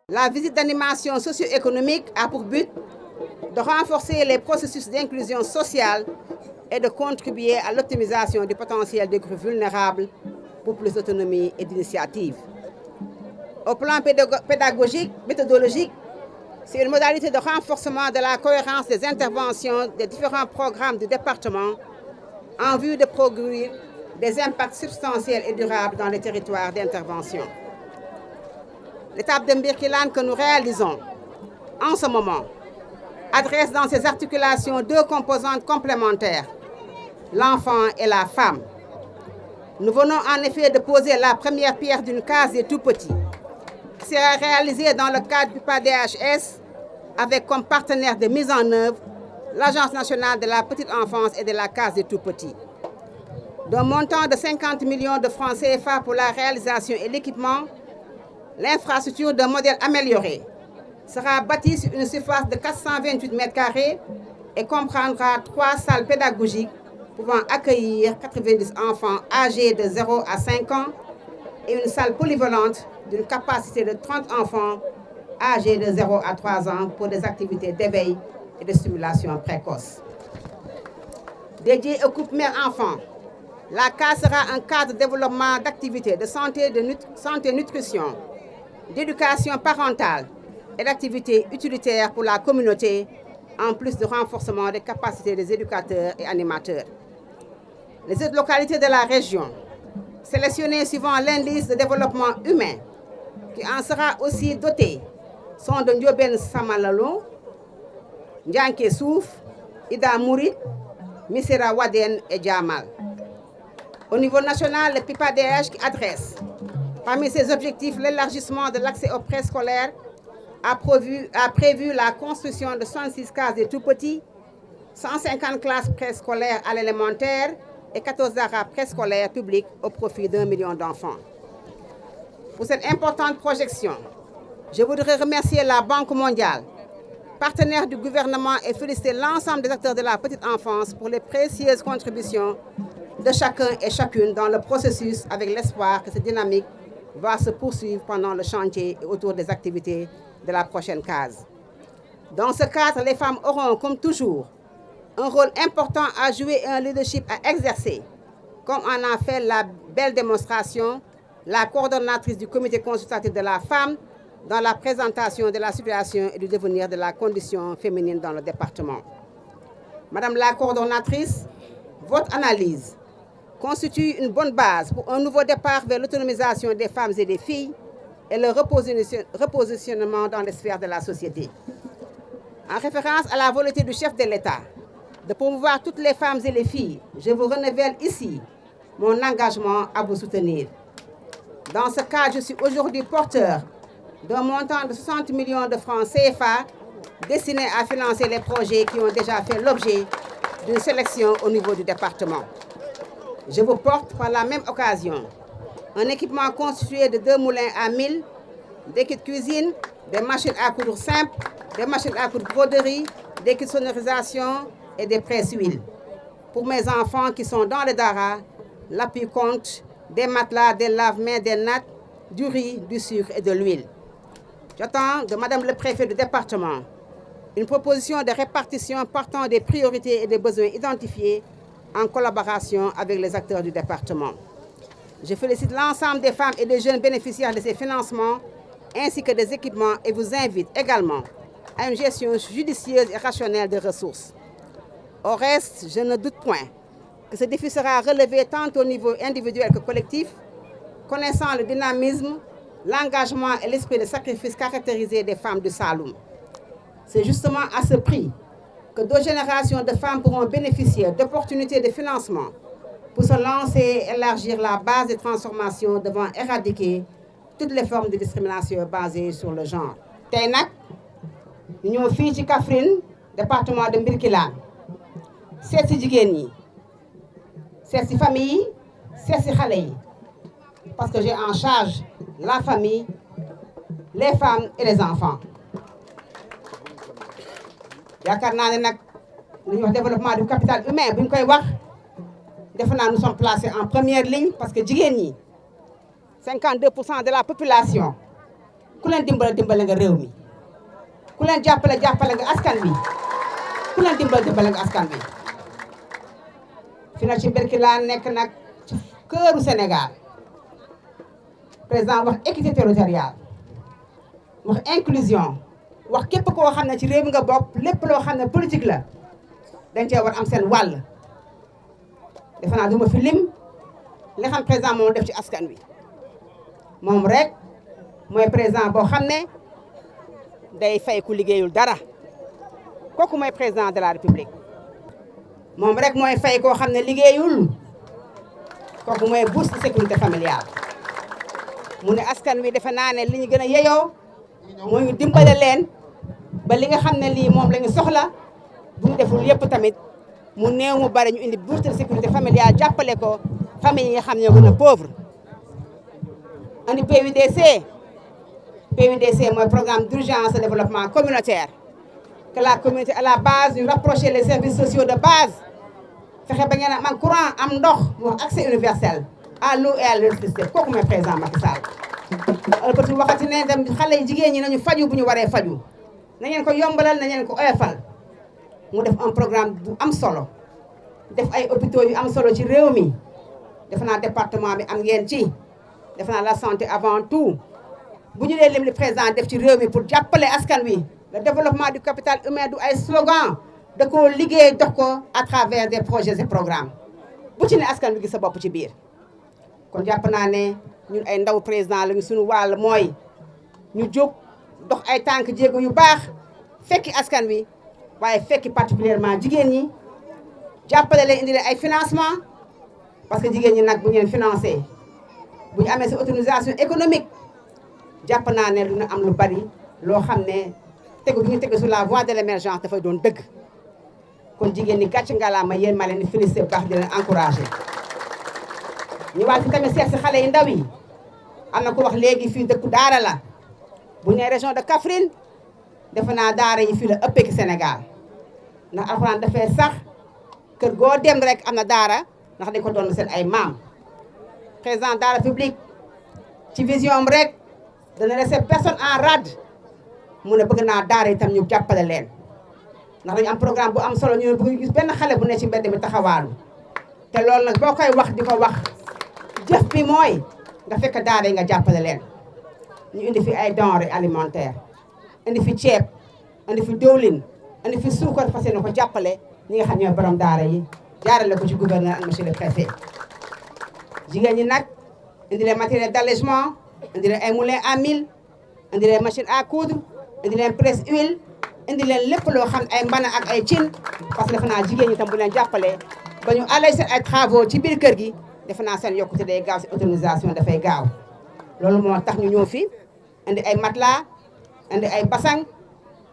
La visite d'animation socio-économique a pour but de renforcer les processus d'inclusion sociale et de contribuer à l'optimisation du potentiel des groupes vulnérables pour plus d'autonomie et d'initiative. Au plan pédagogique, méthodologique, c'est une modalité de renforcement de la cohérence des interventions des différents programmes du département en vue de produire des impacts substantiels et durables dans les territoires d'intervention. L'étape de Mbirkilane que nous réalisons en ce moment adresse dans ses articulations deux composantes complémentaires, l'enfant et la femme. Nous venons en effet de poser la première pierre d'une case des tout-petits, qui sera réalisée dans le cadre du PADHS avec comme partenaire de mise en œuvre l'Agence nationale de la petite enfance et de la case des tout-petits. D'un montant de 50 millions de francs CFA pour la réalisation et l'équipement, l'infrastructure d'un modèle amélioré sera bâtie sur une surface de 428 m² et comprendra 3 salles pédagogiques pouvant accueillir 90 enfants âgés de 0 à 5 ans et une salle polyvalente d'une capacité de 30 enfants âgés de 0 à 3 ans pour des activités d'éveil et de stimulation précoce. Dédiée au couple mère-enfant, la case sera un cadre de développement d'activités de santé nutrition, d'éducation parentale et d'activités utilitaires pour la communauté, en plus de renforcement des capacités des éducateurs et animateurs. Les autres localités de la région, sélectionnées suivant l'indice de développement humain, qui en sera aussi doté, sont de Ndioben Samalalo, Ndianké Souf, Ida Mourid, Missira Waden et Djamal. Au niveau national, le PIPADH qui adresse, parmi ses objectifs, l'élargissement de l'accès au préscolaire a prévu la construction de 66 cases des tout-petits, 150 classes préscolaires à l'élémentaire et 14 daras préscolaires publics au profit d'1 million d'enfants. Pour cette importante projection, je voudrais remercier la Banque mondiale, partenaire du gouvernement, et féliciter l'ensemble des acteurs de la petite enfance pour les précieuses contributions de chacun et chacune dans le processus, avec l'espoir que cette dynamique va se poursuivre pendant le chantier et autour des activités de la prochaine case. Dans ce cadre, les femmes auront, comme toujours, un rôle important à jouer et un leadership à exercer, comme en a fait la belle démonstration la coordonnatrice du comité consultatif de la femme dans la présentation de la situation et du devenir de la condition féminine dans le département. Madame la coordonnatrice, votre analyse constitue une bonne base pour un nouveau départ vers l'autonomisation des femmes et des filles et le repositionnement dans les sphères de la société. En référence à la volonté du chef de l'État de promouvoir toutes les femmes et les filles, je vous renouvelle ici mon engagement à vous soutenir. Dans ce cas, je suis aujourd'hui porteur d'un montant de 60 millions de francs CFA destinés à financer les projets qui ont déjà fait l'objet d'une sélection au niveau du département. Je vous porte par la même occasion un équipement constitué de 2 moulins à 1000, des kits cuisine, des machines à coudre simples, des machines à coudre broderie, des kits sonorisation et des presse-huiles. Pour mes enfants qui sont dans les daras, l'appui-compte, des matelas, des lave-mains, des nattes, du riz, du sucre et de l'huile. J'attends de Madame le préfet du département une proposition de répartition partant des priorités et des besoins identifiés en collaboration avec les acteurs du département. Je félicite l'ensemble des femmes et des jeunes bénéficiaires de ces financements ainsi que des équipements et vous invite également à une gestion judicieuse et rationnelle des ressources. Au reste, je ne doute point que ce défi sera relevé tant au niveau individuel que collectif, connaissant le dynamisme, l'engagement et l'esprit de sacrifice caractérisé des femmes du Saloum. C'est justement à ce prix que 2 générations de femmes pourront bénéficier d'opportunités de financement pour se lancer et élargir la base de transformation devant éradiquer toutes les formes de discrimination basées sur le genre. Tey nag ñu ñëw fii ci Kaffrine département de Mbirkilane seet si jigéen ñi seet si famille yi seet si xale yi parce que j'ai en charge la famille, les femmes et les enfants. yaakaar naa ne nag li ñuy wax développement du capital humain bu ñu koy wax defe naa nous sommes placés en première ligne parce que jigéen ñi 52% de la population ku leen dimbale dimbale nga réew mi ku leen jàppale jàppale nga askan wi ku leen dimbale dimbale nga askan wi fi na ci Birkelane nekk nag ci këru Sénégal président wax équité territoriale wax inclusion wax képp koo xam ne ci réew mi nga bokk lépp loo xam ne politique la dañ cee war am seen wàll defe naa duma fi lim li xam président moom def ci askan wi moom rek mooy président boo xam ne day fay ku liggéeyul dara kooku mooy président de la république moom rek mooy fay koo xam ne liggéeyul kooku mooy bourse de sécurité familiale mu ne askan wi defe naa ne li ñu gën a yeyoo mooy ñu dimbale leen ba li nga xam ne lii moom la ñu soxla bu ñu deful yëpp tamit mu néew mu bari ñu indi bourse de sécurité familiale jàppale ko famille yi nga xam ne ñoo gën a pauvre andi PUDC mooy programme d'urgence de développement communautaire que la communauté à la base ñu rapprocher les services sociaux de base fexe ba ngeen am courant am ndox mu accès universel à l'eau et à l'électricité kooku mooy président Macky Sall. ëlbati waxati ne dem xale yi jigéen ñi nañu faju bu ñu waree faju na ngeen ko yombalal na ngeen ko oyofal mu def un programme bu am solo def ay hôpitaux yu am solo ci réew mi defe naa département bi am ngeen ci defe naa la santé avant tout bu ñu dee lim li président def ci réew mi pour jàppale askan wi le développement du capital humain du ay slogan da koo liggéey dox ko à travers des projets et programmes bu ci ne askan wi gis sa bopp ci biir kon jàpp naa ne ñun ay ndaw président lañu suñu wàll mooy ñu jóg dox ay tànk jéego yu baax fekki askan wi waaye fekki particulièrement jigéen ñi jàppale leen indi leen ay financement parce que jigéen ñi nag bu ngeen financé bu ñu amee sa autonomisation économique jàpp naa ne dina am lu bari loo xam ne tegu bi ñu tegu sur la voie de l'émergence dafay doon dëgg kon jigéen ñi gàcc ngalaama yéen maa leen di félicité bu baax di leen encouragé ñu waat fi tamit seet si xale yi ndaw yi am na ko wax léegi fii dëkku daara la bu ñu nee région de Kaffrine defe naa daara yi fii la ëppee ki Sénégal ndax alxuraan dafay sax kër goo dem rek am na daara ndax dañ ko doon seen ay maam président de la République ci vision am rek dana laisser personne en rade mu ne bëgg naa daara itam ñu jàppale leen ndax dañu am programme bu am solo ñu ne bëgg gis benn xale bu ne ci mbedd mi taxawaalu te loolu nag boo koy wax di ko wax jëf bi mooy nga fekk daara yi nga jàppale leen ñu indi fi ay denrées alimentaires indi fi ceeb indi fi diwlin indi fi suukar fas yéene ko jàppale ñi nga xam ñooy borom daara yi jaarale ko ci gouverneur ak monsieur le préfet jigéen ñi nag indi leen matériel d'allègement indi leen ay moulins à mil indi leen machine à coudre indi leen presse huile indi leen lépp loo xam ay mbana ak ay cin parce que defe naa jigéen ñi tam bu leen jàppale ba ñu allé seen ay travaux ci biir kër gi defe naa seen yokkute day gaaw seen autonomisation dafay gaaw loolu moo tax ñu ñëw fi indi ay matelas indi ay basang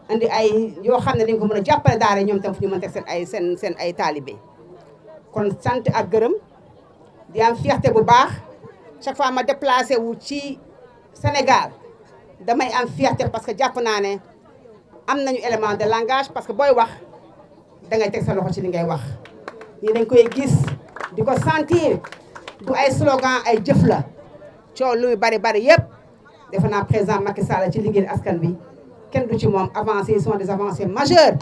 indi ay yoo xam ne dañ ko mën a jàppale daara ñoom tam fu ñu mën teg seen ay taalibe kon sant ak gërëm di am fierté bu baax chaque fois ma déplacé wu ci Sénégal damay am fierté parce que jàpp naa ne am nañu élément de langage parce que booy wax dangay teg sa loxo ci li ngay wax ñi dañ koy gis di ko sentir du ay slogan ay jëf la coow lu bari bari yëpp defe naa président Macky Sall ci liggéey askan bi kenn du ci moom avancées yi sont des avancées majeures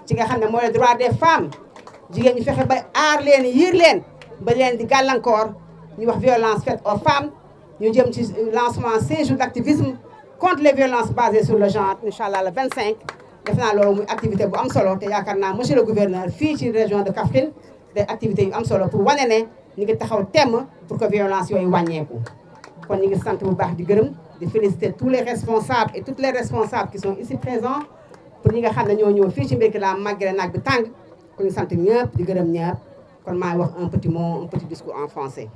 ci nga xam ne mooy le droit des femmes jigéen ñu fexe ba aar leen yiir leen ba leen di gàllankoor ñu wax violence faite aux femmes ñu jëm ci lancement 16 jours d'activisme contre les violences basées sur le genre incha allah le 25 def naa loolu muy activité bu am solo te yaakaar naa monsieur le gouverneur fii ci région de Kaffrine des activités yu am solo pour wane ne ñu ngi taxaw temm pour que violence yooyu wàññeeku kon ñu ngi sant bu baax di gërëm di féliciter tous les responsables et toutes les responsables qui sont ici présents pour ñi nga xam ne ñoo ñëw fii ci Birkelane màggale naaj bi tàng kon ñu sant ñëpp di gërëm ñëpp kon maa ngi wax un petit mot un petit discours en français